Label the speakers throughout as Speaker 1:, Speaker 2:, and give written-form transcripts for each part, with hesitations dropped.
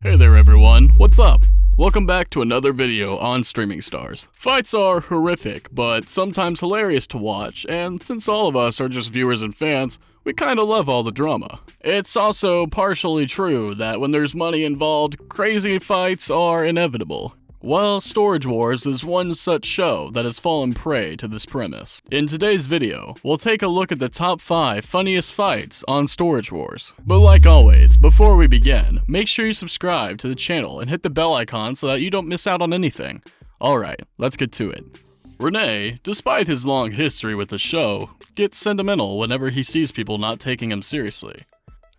Speaker 1: Hey there everyone, what's up? Welcome back to another video on Streaming Stars. Fights are horrific, but sometimes hilarious to watch, and since all of us are just viewers and fans, we kinda love all the drama. It's also partially true that when there's money involved, crazy fights are inevitable. Well, Stoarage Wars is one such show that has fallen prey to this premise. In today's video, we'll take a look at the top 5 funniest fights on Stoarage Wars. But like always, before we begin, make sure you subscribe to the channel and hit the bell icon so that you don't miss out on anything. Alright, let's get to it. Renee, despite his long history with the show, gets sentimental whenever he sees people not taking him seriously.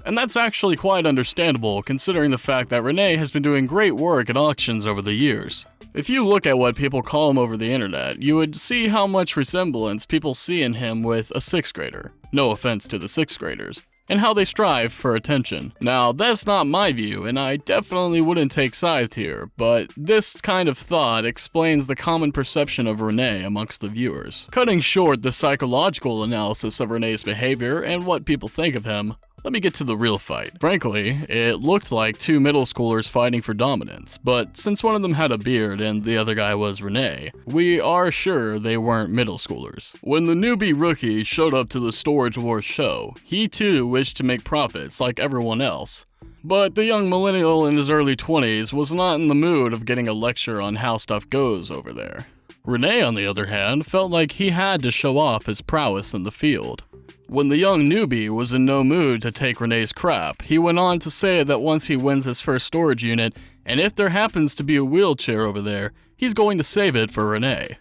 Speaker 1: And that's actually quite understandable considering the fact that Renee has been doing great work at auctions over the years. If you look at what people call him over the internet, you would see how much resemblance people see in him with a 6th grader. No offense to the 6th graders. And how they strive for attention. Now, that's not my view, and I definitely wouldn't take sides here, but this kind of thought explains the common perception of Renee amongst the viewers. Cutting short the psychological analysis of Renee's behavior and what people think of him, let me get to the real fight. Frankly, it looked like two middle schoolers fighting for dominance, but since one of them had a beard and the other guy was Renee, we are sure they weren't middle schoolers. When the newbie rookie showed up to the Stoarage Wars show, he too wished to make profits like everyone else. But the young millennial in his early 20s was not in the mood of getting a lecture on how stuff goes over there. Renee, on the other hand, felt like he had to show off his prowess in the field. When the young newbie was in no mood to take Renee's crap, he went on to say that once he wins his first storage unit, and if there happens to be a wheelchair over there, he's going to save it for Renee.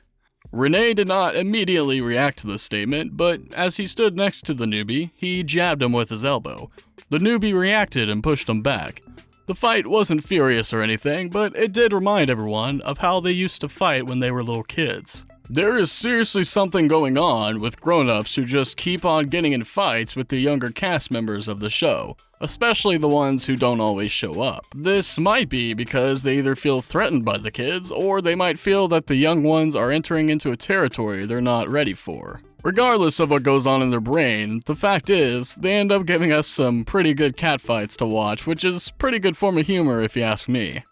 Speaker 1: Renee did not immediately react to this statement, but as he stood next to the newbie, he jabbed him with his elbow. The newbie reacted and pushed him back. The fight wasn't furious or anything, but it did remind everyone of how they used to fight when they were little kids. There is seriously something going on with grown-ups who just keep on getting in fights with the younger cast members of the show, especially the ones who don't always show up. This might be because they either feel threatened by the kids, or they might feel that the young ones are entering into a territory they're not ready for. Regardless of what goes on in their brain, the fact is, they end up giving us some pretty good catfights to watch, which is pretty good form of humor if you ask me.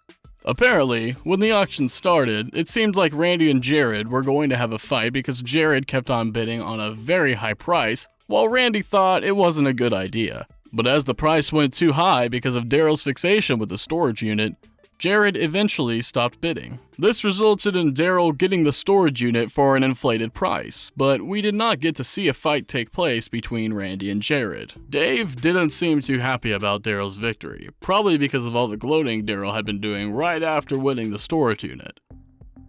Speaker 1: Apparently, when the auction started, it seemed like Randy and Jared were going to have a fight because Jared kept on bidding on a very high price, while Randy thought it wasn't a good idea. But as the price went too high because of Daryl's fixation with the storage unit, Jared eventually stopped bidding. This resulted in Daryl getting the storage unit for an inflated price, but we did not get to see a fight take place between Randy and Jared. Dave didn't seem too happy about Daryl's victory, probably because of all the gloating Daryl had been doing right after winning the storage unit.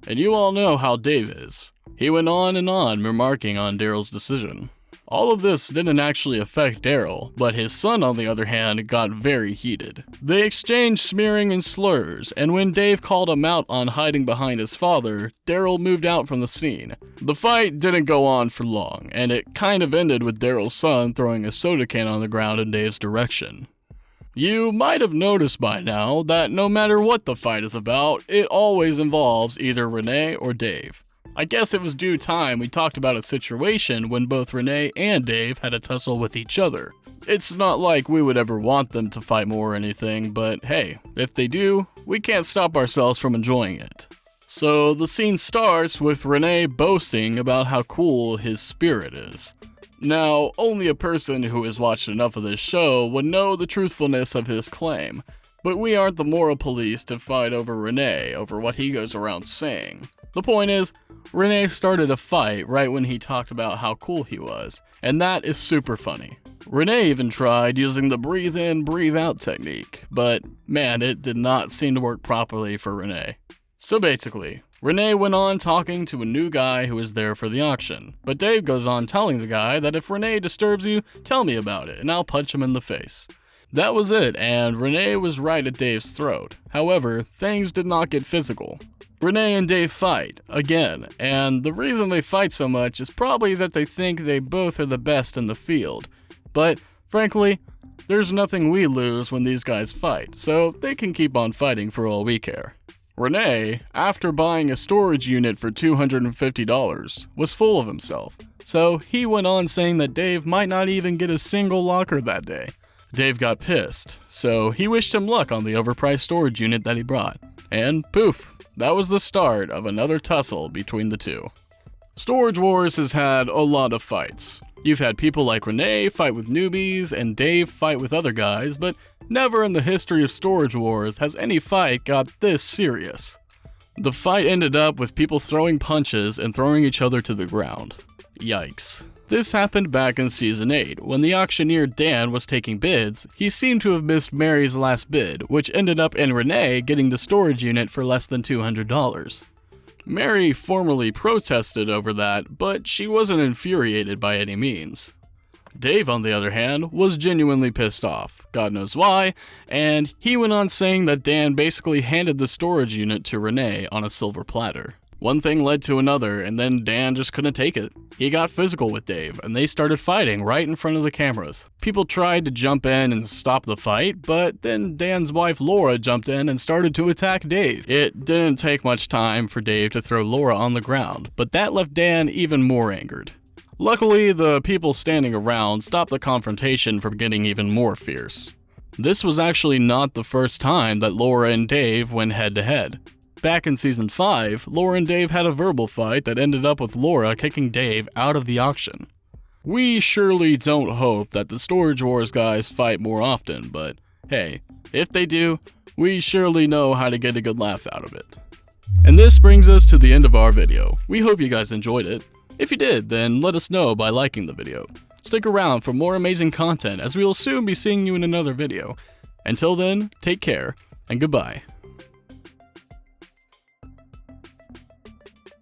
Speaker 1: And you all know how Dave is. He went on and on remarking on Daryl's decision. All of this didn't actually affect Daryl, but his son on the other hand got very heated. They exchanged smearing and slurs, and when Dave called him out on hiding behind his father, Daryl moved out from the scene. The fight didn't go on for long, and it kind of ended with Daryl's son throwing a soda can on the ground in Dave's direction. You might have noticed by now that no matter what the fight is about, it always involves either Renee or Dave. I guess it was due time we talked about a situation when both Renee and Dave had a tussle with each other. It's not like we would ever want them to fight more or anything, but hey, if they do, we can't stop ourselves from enjoying it. So the scene starts with Renee boasting about how cool his spirit is. Now, only a person who has watched enough of this show would know the truthfulness of his claim, but we aren't the moral police to fight over Renee over what he goes around saying. The point is, Renee started a fight right when he talked about how cool he was, and that is super funny. Renee even tried using the breathe in, breathe out technique, but man, it did not seem to work properly for Renee. So basically, Renee went on talking to a new guy who was there for the auction, but Dave goes on telling the guy that if Renee disturbs you, tell me about it and I'll punch him in the face. That was it, and Renee was right at Dave's throat. However, things did not get physical. Renee and Dave fight, again, and the reason they fight so much is probably that they think they both are the best in the field. But, frankly, there's nothing we lose when these guys fight, so they can keep on fighting for all we care. Renee, after buying a storage unit for $250, was full of himself, so he went on saying that Dave might not even get a single locker that day. Dave got pissed, so he wished him luck on the overpriced storage unit that he brought. And poof, that was the start of another tussle between the two. Storage Wars has had a lot of fights. You've had people like Renee fight with newbies and Dave fight with other guys, but never in the history of Storage Wars has any fight got this serious. The fight ended up with people throwing punches and throwing each other to the ground. Yikes. This happened back in Season 8, when the auctioneer Dan was taking bids. He seemed to have missed Mary's last bid, which ended up in Renee getting the storage unit for less than $200. Mary formally protested over that, but she wasn't infuriated by any means. Dave, on the other hand, was genuinely pissed off, God knows why, and he went on saying that Dan basically handed the storage unit to Renee on a silver platter. One thing led to another, and then Dan just couldn't take it. He got physical with Dave, and they started fighting right in front of the cameras. People tried to jump in and stop the fight, but then Dan's wife Laura jumped in and started to attack Dave. It didn't take much time for Dave to throw Laura on the ground, but that left Dan even more angered. Luckily, the people standing around stopped the confrontation from getting even more fierce. This was actually not the first time that Laura and Dave went head-to-head. Back in Season 5, Laura and Dave had a verbal fight that ended up with Laura kicking Dave out of the auction. We surely don't hope that the Storage Wars guys fight more often, but hey, if they do, we surely know how to get a good laugh out of it. And this brings us to the end of our video. We hope you guys enjoyed it. If you did, then let us know by liking the video. Stick around for more amazing content, as we will soon be seeing you in another video. Until then, take care, and goodbye.